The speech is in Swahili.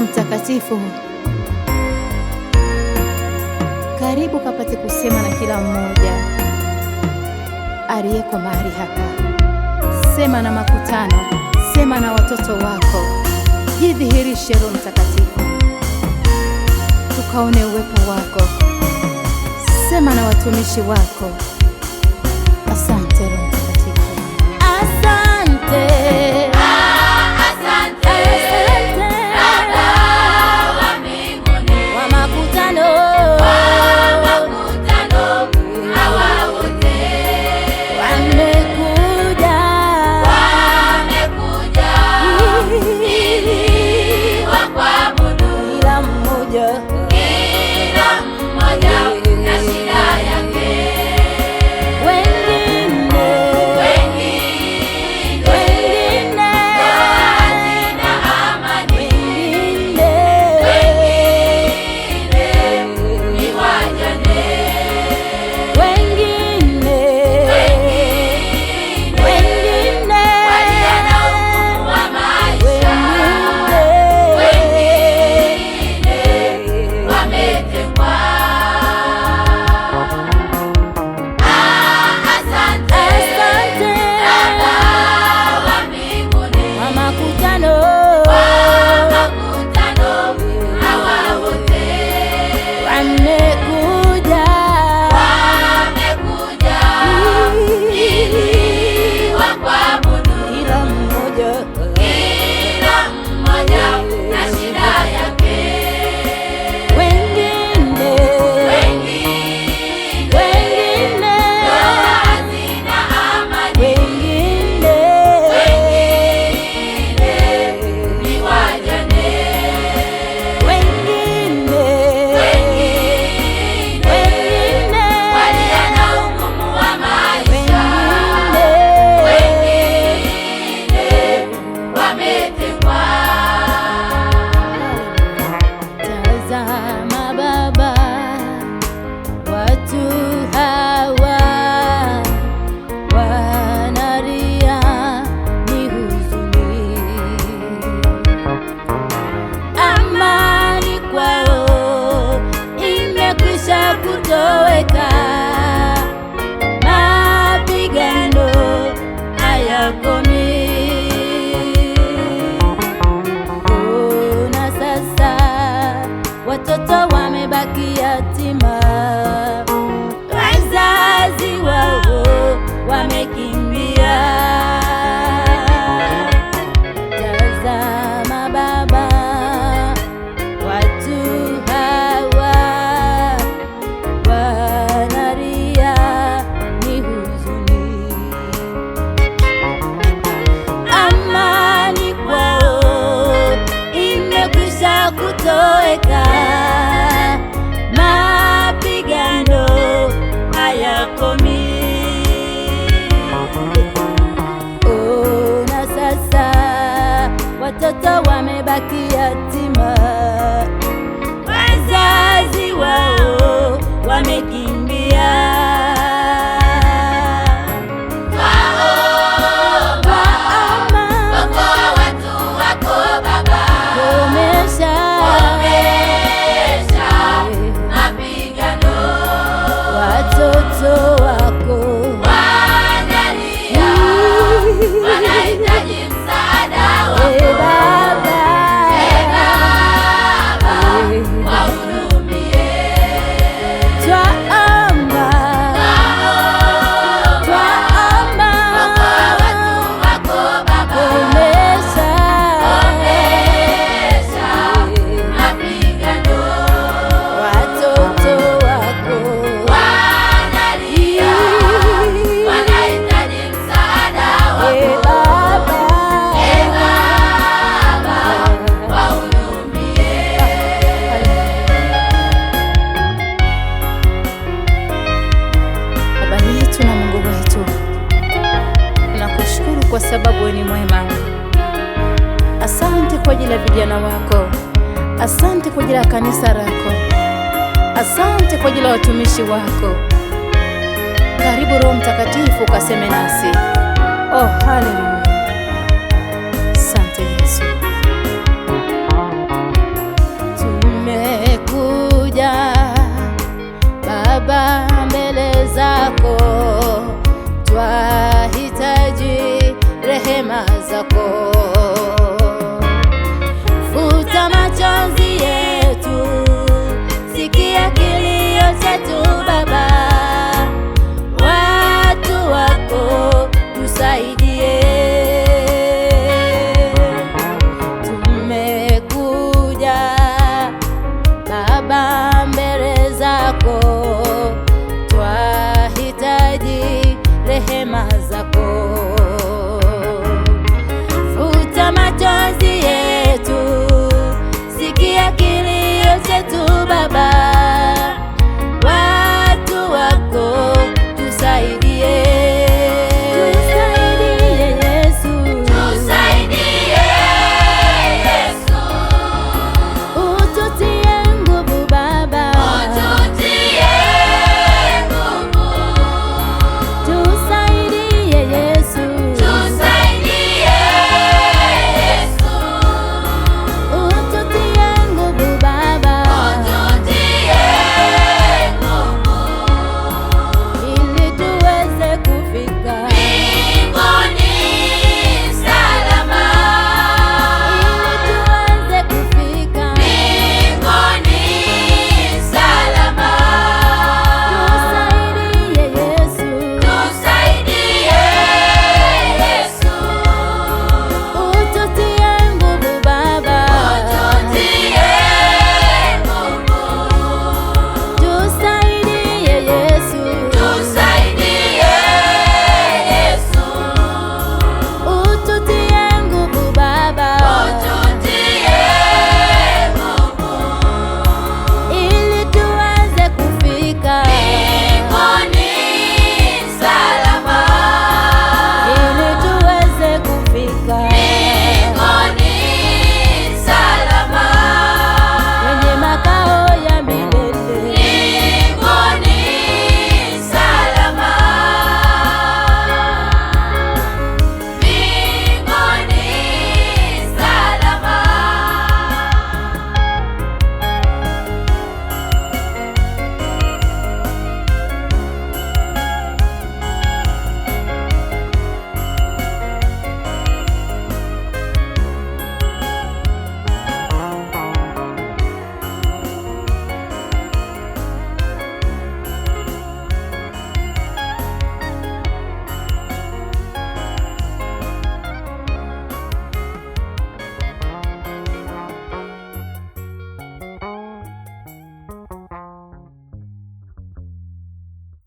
Mtakatifu, karibu kapate kusema na kila mmoja aliyeko mahali hapa. Sema na makutano, sema na watoto wako, jidhihirishe Roho Mtakatifu, tukaone uwepo wako. Sema na watumishi wako. Asante Roho Mtakatifu, asante. Watoto wamebaki yatima, wazazi wao wamekimbia. Tazama Baba, watu hawa wanalia, ni huzuni. Amani kwao imekwisha kutoweka, mapigano hayakomi. Ona sasa watoto wamebaki yatima, wazazi wao wamekimbia. Watoto wako wanalia, wanahitaji msaada wako. Baba, wahurumie. Twaomba watu wako Baba, komesha mapigano. Watoto wako kwa sababu wewe ni mwema. Asante kwa ajili ya vijana wako, asante kwa ajili ya kanisa lako, asante kwa ajili ya watumishi wako. Karibu Roho Mtakatifu kaseme nasi. Oh, haleluya.